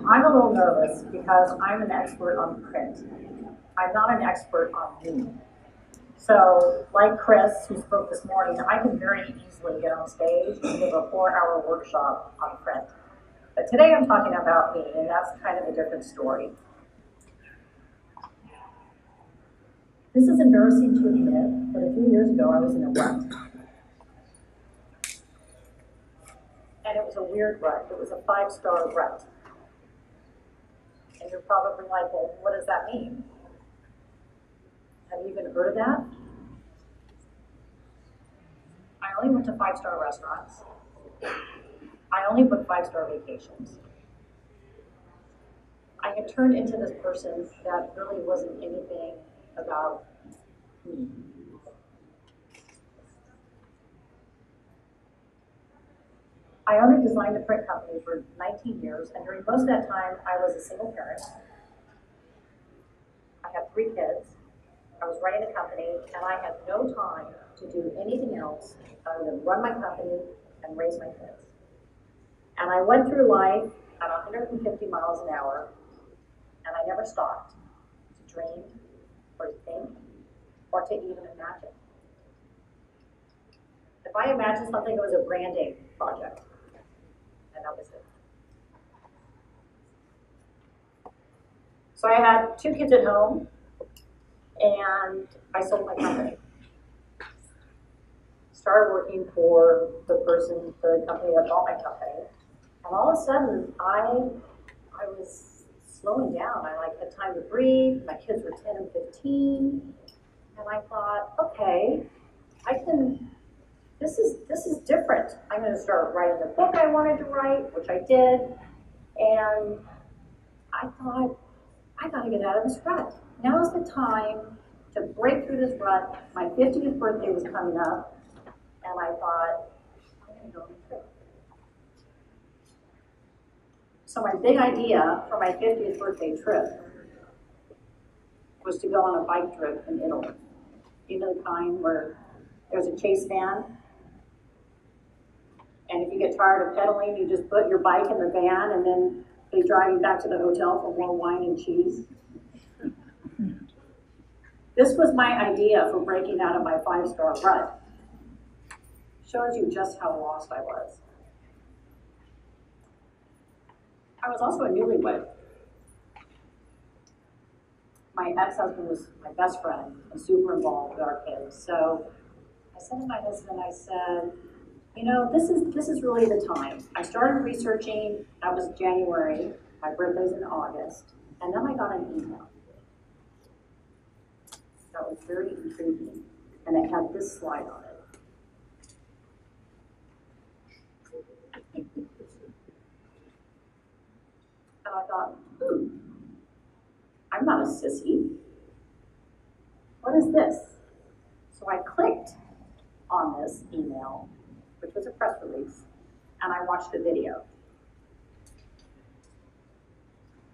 I'm a little nervous because I'm an expert on print. I'm not an expert on me. So, like Chris, who spoke this morning, I can very easily get on stage and give a 4-hour workshop on print. But today I'm talking about me, and that's kind of a different story. This is embarrassing to admit, but a few years ago I was in a rut. And it was a weird rut. It was a 5-star rut. And you're probably like, well, what does that mean? Have you even heard of that? I only went to 5-star restaurants. I only booked 5-star vacations. I had turned into this person that really wasn't anything about me. I owned and designed a print company for 19 years, and during most of that time, I was a single parent. I had 3 kids. I was running a company, and I had no time to do anything else other than run my company and raise my kids. And I went through life at 150 miles an hour, and I never stopped to dream or to think or to even imagine. If I imagined something, it was a branding project. And that was it. So I had 2 kids at home, and I sold my company. Started working for the company that bought my company, and all of a sudden, I was slowing down. I had time to breathe. My kids were 10 and 15, and I thought, okay, this is different. I'm going to start writing the book I wanted to write, which I did, and I thought, I got to get out of this rut. Now's the time to break through this rut. My 50th birthday was coming up, and I thought, I'm going to go on a trip. So my big idea for my 50th birthday trip was to go on a bike trip in Italy. You know the kind where there's a chase van, and if you get tired of pedaling, you just put your bike in the van, and then they drive you back to the hotel for more wine and cheese. This was my idea for breaking out of my 5-star rut. Shows you just how lost I was. I was also a newlywed. My ex-husband was my best friend and super involved with our kids. So I said to my husband, I said, you know, this is really the time. I started researching, that was January, my birthday's in August, and then I got an email. That was very intriguing, and it had this slide on it. And I thought, I'm not a sissy. What is this? So I clicked on this email, which was a press release, and I watched a video.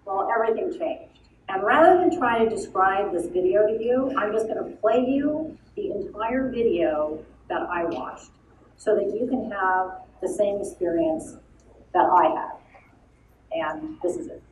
Well, everything changed. And rather than try to describe this video to you, I'm just going to play you the entire video that I watched so that you can have the same experience that I had. And this is it.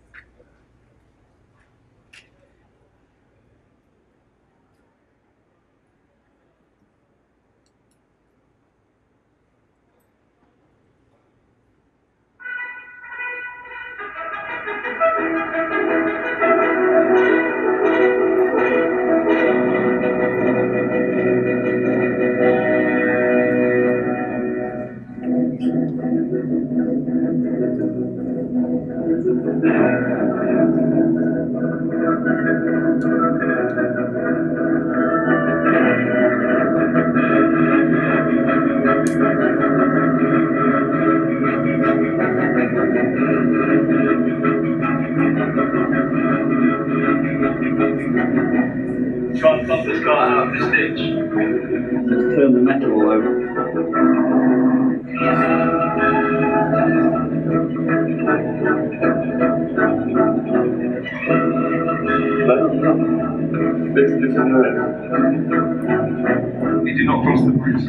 Try and pump this guy out of this ditch. Let's turn the metal all over. Listen to it. He did not cross the bridge.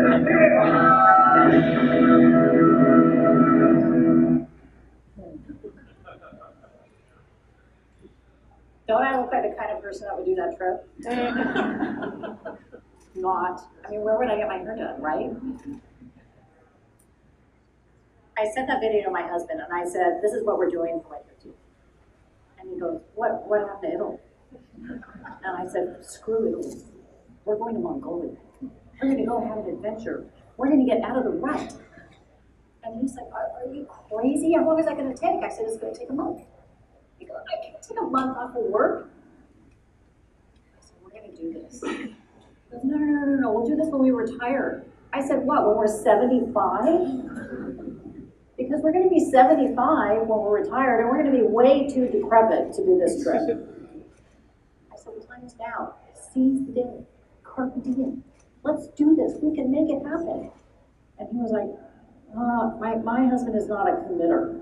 Don't I look like the kind of person that would do that trip? Not. I mean, where would I get my hair done, right? I sent that video to my husband and I said, this is what we're doing for my 50th. And he goes, what happened to Italy? And I said, screw Italy. We're going to Mongolia. We're going to go have an adventure. We're going to get out of the rut. And he's like, are you crazy? How long is that going to take? I said, it's going to take a month. He goes, I can't take a month off of work. I said, we're going to do this. He goes, no, we'll do this when we retire. I said, what, when we're 75? Because we're going to be 75 when we're retired, and we're going to be way too decrepit to do this trip. I said, the time is now. Seize the day. Carpe diem. Let's do this. We can make it happen. And he was like, my husband is not a committer.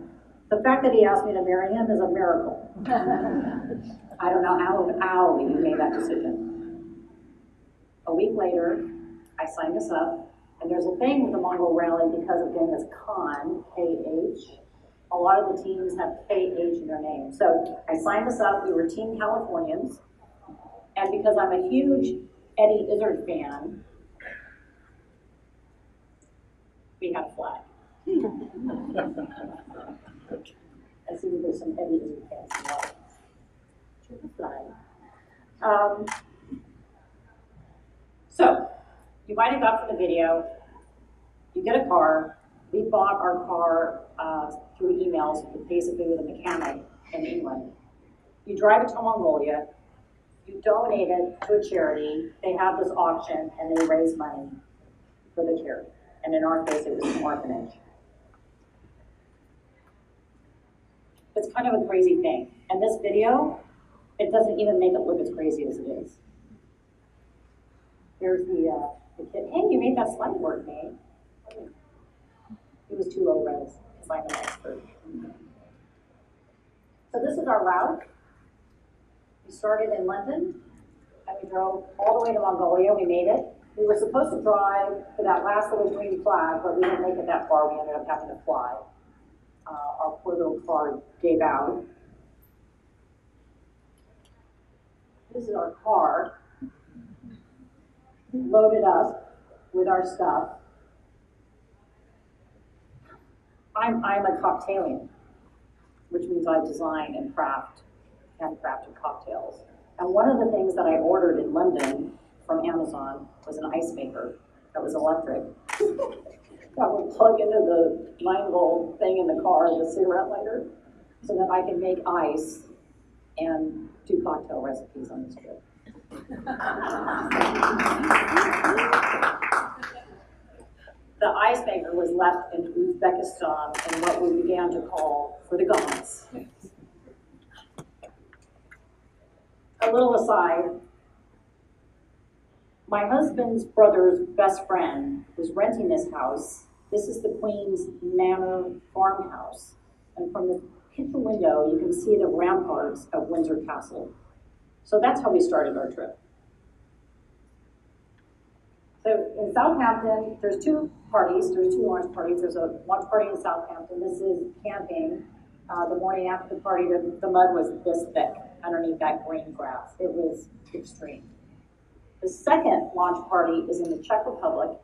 The fact that he asked me to marry him is a miracle. I don't know how he made that decision. A week later, I signed us up. And there's a thing with the Mongol Rally because again, it's Khan, K-H. A lot of the teams have K-H in their name. So I signed us up. We were Team Californians. And because I'm a huge Eddie Izzard fan, we had a flag. I see there's some Eddie Izzard fans in the audience. Choose a flag. So, you might have got from the video, you get a car. We bought our car through emails, basically with a mechanic in England. You drive it to Mongolia, you donate it to a charity, they have this auction, and they raise money for the charity. And in our case, it was an orphanage. It's kind of a crazy thing. And this video, it doesn't even make it look as crazy as it is. Here's the kid. Hey, you made that slide work, Nate. It was too low res, because I'm an expert. So this is our route. We started in London, and we drove all the way to Mongolia. We made it. We were supposed to drive to that last little green flag, but we didn't make it that far. We ended up having to fly. Our poor little car gave out. This is our car, loaded up with our stuff. I'm a cocktailian, which means I design and handcrafted cocktails. And one of the things that I ordered in London from Amazon was an ice maker that was electric. That would plug into the 9-volt thing in the car, the cigarette lighter, so that I can make ice and do cocktail recipes on this trip. The ice maker was left in Uzbekistan in what we began to call for the gods. A little aside, my husband's brother's best friend was renting this house. This is the Queen's Manor farmhouse. And from the kitchen window, you can see the ramparts of Windsor Castle. So that's how we started our trip. So in Southampton, there's two parties. There's two launch parties. There's a launch party in Southampton. This is camping. The morning after the party, the mud was this thick underneath that green grass. It was extreme. The second launch party is in the Czech Republic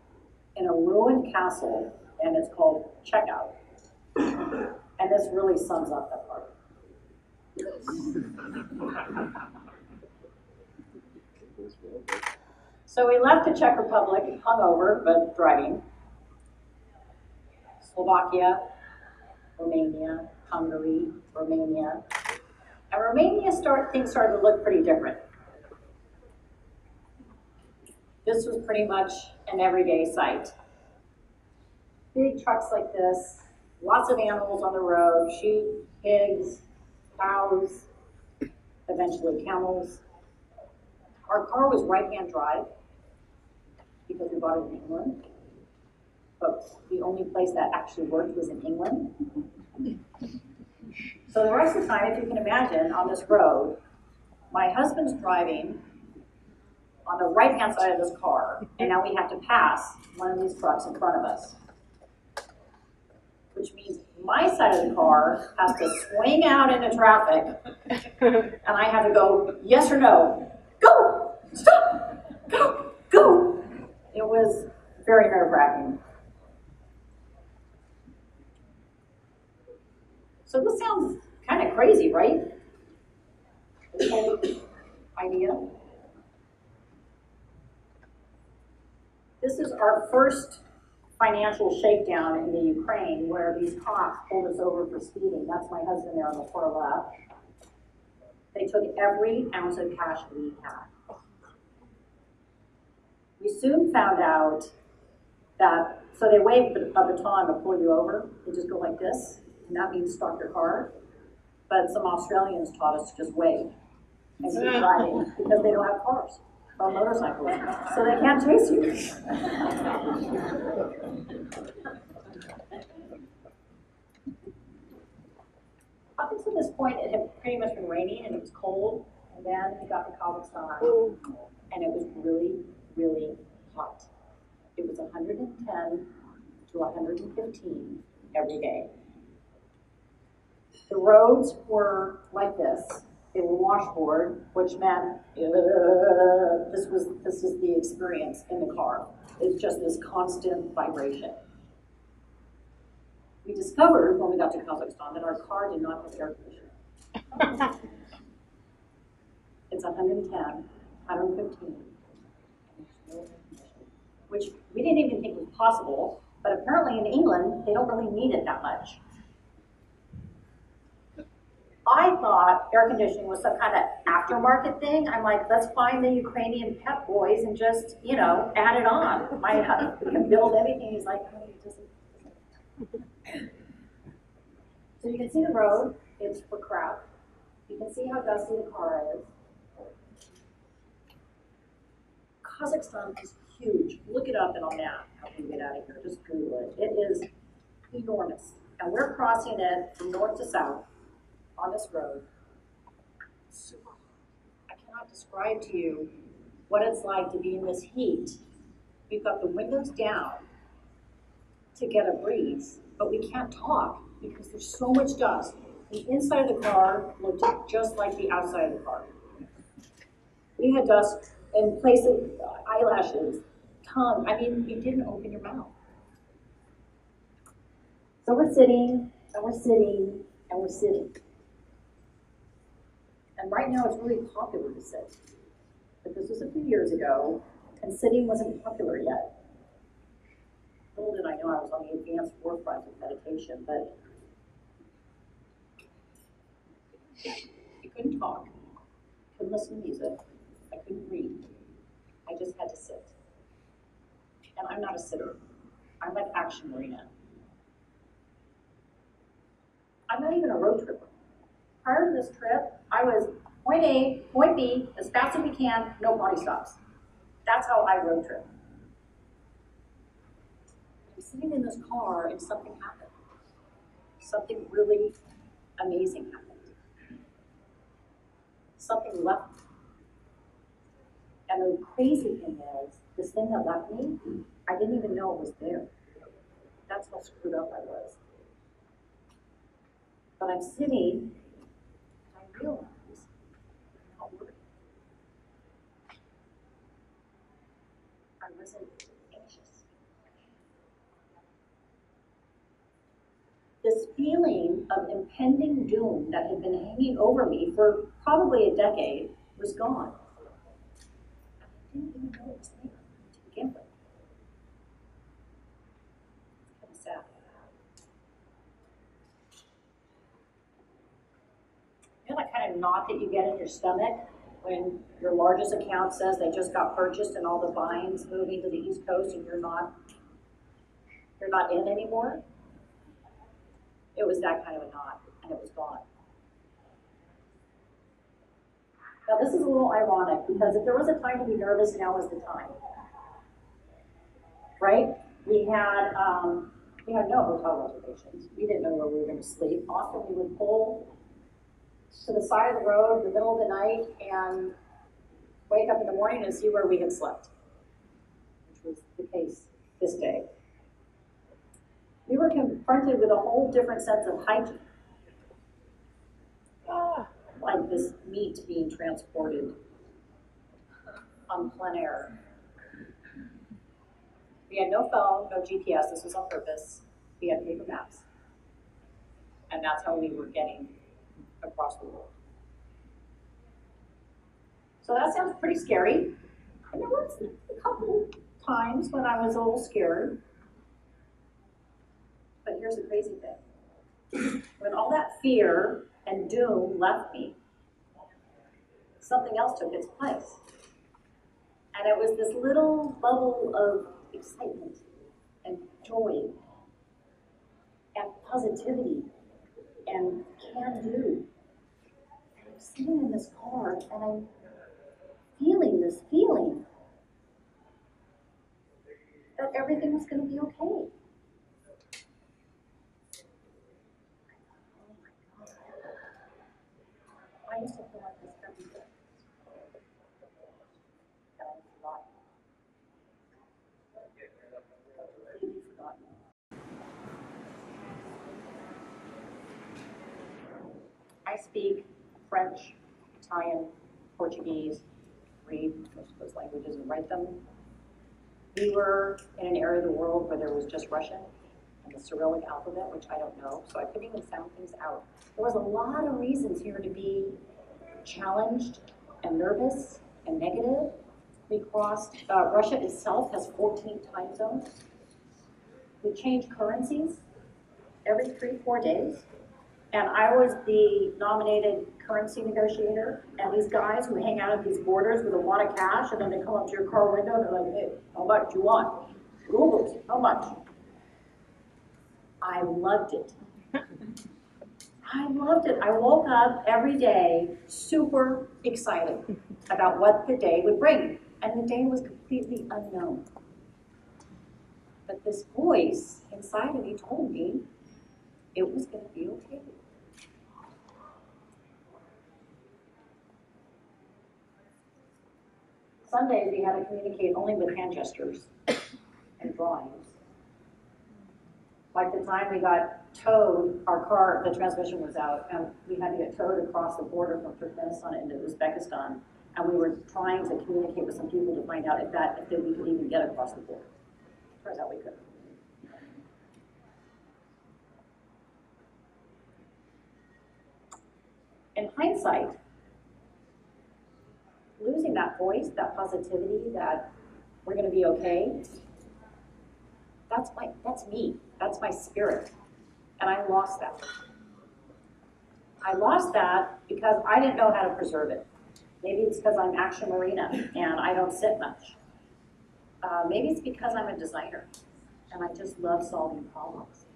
in a ruined castle, and it's called Checkout. And this really sums up that party. So we left the Czech Republic hungover, but driving. Slovakia, Romania, Hungary, Romania. And Romania things started to look pretty different. This was pretty much an everyday sight. Big trucks like this, lots of animals on the road, sheep, pigs, cows, eventually camels. Our car was right-hand drive because we bought it in England, but the only place that actually worked was in England. So the rest of the time, if you can imagine, on this road, my husband's driving on the right-hand side of this car, and now we have to pass one of these trucks in front of us. Which means my side of the car has to swing out into traffic, and I have to go, yes or no, go, stop, go, go. It was very nerve-wracking. So this sounds kind of crazy, right? This whole idea. This is our first financial shakedown in the Ukraine where these cops pulled us over for speeding. That's my husband there on the far left. They took every ounce of cash we had. We soon found out that, so they wave a baton to pull you over. They just go like this, and that means stop your car. But some Australians taught us to just wave and keep driving because they don't have cars or motorcycles, so they can't chase you. Up until this point, it had pretty much been raining and it was cold, and then we got to Kazakhstan, and it was really, really hot. It was 110 to 115 every day. The roads were like this. They were washboard, which meant this is the experience in the car. It's just this constant vibration. We discovered when we got to Kazakhstan that our car did not have air conditioning. It's 110, 115, which we didn't even think was possible, but apparently in England, they don't really need it that much. I thought air conditioning was some kind of aftermarket thing. I'm like, let's find the Ukrainian pep boys and just, you know, add it on. My husband can build everything. He's like, honey, it doesn't. So you can see the road. It's for crap. You can see how dusty the car is. Kazakhstan is huge. Look it up in a map. How can we get out of here? Just Google it. It is enormous. And we're crossing it from north to south on this road. Super hot. I cannot describe to you what it's like to be in this heat. We've got the windows down to get a breeze, but we can't talk because there's so much dust. The inside of the car looked just like the outside of the car. We had dust in places, eyelashes, tongue. I mean, you didn't open your mouth. So we're sitting, and we're sitting, and we're sitting. And right now it's really popular to sit. But this was a few years ago, and sitting wasn't popular yet. Little did I know I was on the advanced forefront of meditation, but I couldn't talk, couldn't listen to music, I couldn't read. I just had to sit. And I'm not a sitter. I'm like Action Marina. I'm not even a road tripper. Prior to this trip, I was point A, point B, as fast as we can, no potty stops. That's how I road trip. I'm sitting in this car and something happened. Something really amazing happened. Something left me. And the crazy thing is, this thing that left me, I didn't even know it was there. That's how screwed up I was. But I'm sitting, and I realize I'm not worried. I wasn't anxious. This feeling of impending doom that had been hanging over me for probably a decade was gone. I didn't even know it was there to begin with. It's kind of sad. You know that kind of knot that you get in your stomach when your largest account says they just got purchased and all the vines moving to the East Coast and you're not in anymore? It was that kind of a knot, and it was gone. Now this is a little ironic because if there was a time to be nervous, now was the time. Right? We had no hotel reservations. We didn't know where we were going to sleep. Often we would pull to the side of the road in the middle of the night, and wake up in the morning and see where we had slept, which was the case this day. We were confronted with a whole different sense of hygiene. Like this meat being transported on plein air. We had no phone, no GPS, this was on purpose. We had paper maps. And that's how we were getting across the world. So that sounds pretty scary. And there was a couple times when I was a little scared. But here's the crazy thing. When all that fear and doom left me, something else took its place. And it was this little bubble of excitement and joy and positivity and can-do. And I'm sitting in this car and I'm feeling this feeling that everything was going to be okay. I used to feel like this every day. And I've forgotten. Completely forgotten. I speak French, Italian, Portuguese, read most of those languages and write them. We were in an area of the world where there was just Russian and the Cyrillic alphabet, which I don't know, so I couldn't even sound things out. There was a lot of reasons here to be challenged and nervous and negative. We crossed, Russia itself has 14 time zones. We changed currencies every 3-4 days. And I was the nominated currency negotiator, and these guys who hang out at these borders with a lot of cash, and then they come up to your car window and they're like, hey, how much do you want? Rubles, how much? I loved it. I loved it. I woke up every day super excited about what the day would bring. And the day was completely unknown. But this voice inside of me told me it was going to be okay. Sundays we had to communicate only with hand gestures and drawings. Like the time we got towed, our car, the transmission was out, and we had to get towed across the border from Turkmenistan into Uzbekistan, and we were trying to communicate with some people to find out if we could even get across the border. Turns out we couldn't. In hindsight, losing that voice, that positivity, that we're going to be okay, that's me. That's my spirit. And I lost that. I lost that because I didn't know how to preserve it. Maybe it's because I'm Action Marina and I don't sit much. Maybe it's because I'm a designer and I just love solving problems.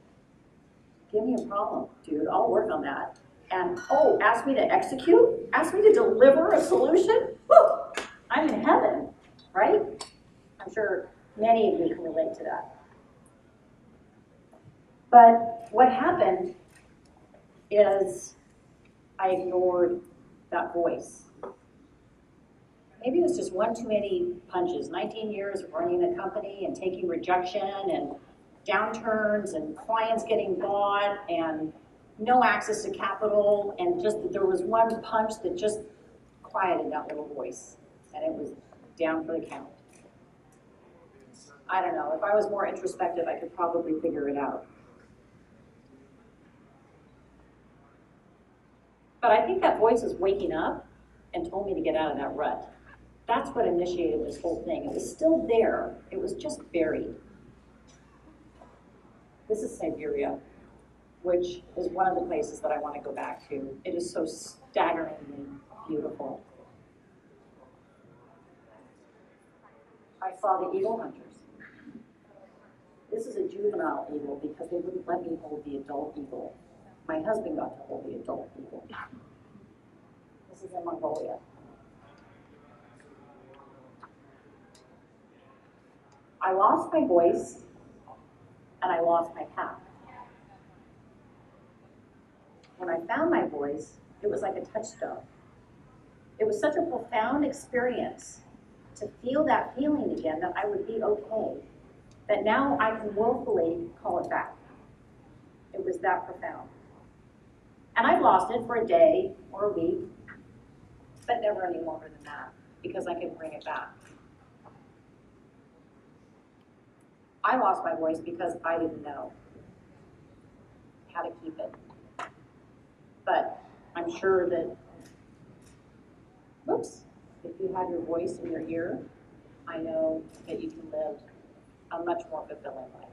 Give me a problem, dude. I'll work on that. And ask me to execute? Ask me to deliver a solution? Woo! I'm in heaven, right? I'm sure many of you can relate to that. But what happened is I ignored that voice. Maybe it was just one too many punches. 19 years of running a company and taking rejection and downturns and clients getting bought and no access to capital, and just there was one punch that just quieted that little voice, and it was down for the count. I don't know, if I was more introspective, I could probably figure it out. But I think that voice was waking up and told me to get out of that rut. That's what initiated this whole thing. It was still there, it was just buried. This is Siberia, which is one of the places that I want to go back to. It is so staggeringly beautiful. I saw the eagle hunters. This is a juvenile eagle because they wouldn't let me hold the adult eagle. My husband got to hold the adult eagle. This is in Mongolia. I lost my voice and I lost my path. When I found my voice, it was like a touchstone. It was such a profound experience to feel that feeling again, that I would be okay, that now I can willfully call it back. It was that profound. And I've lost it for a day or a week, but never any longer than that, because I can bring it back. I lost my voice because I didn't know how to keep it. But I'm sure that, whoops, if you have your voice in your ear, I know that you can live a much more fulfilling life.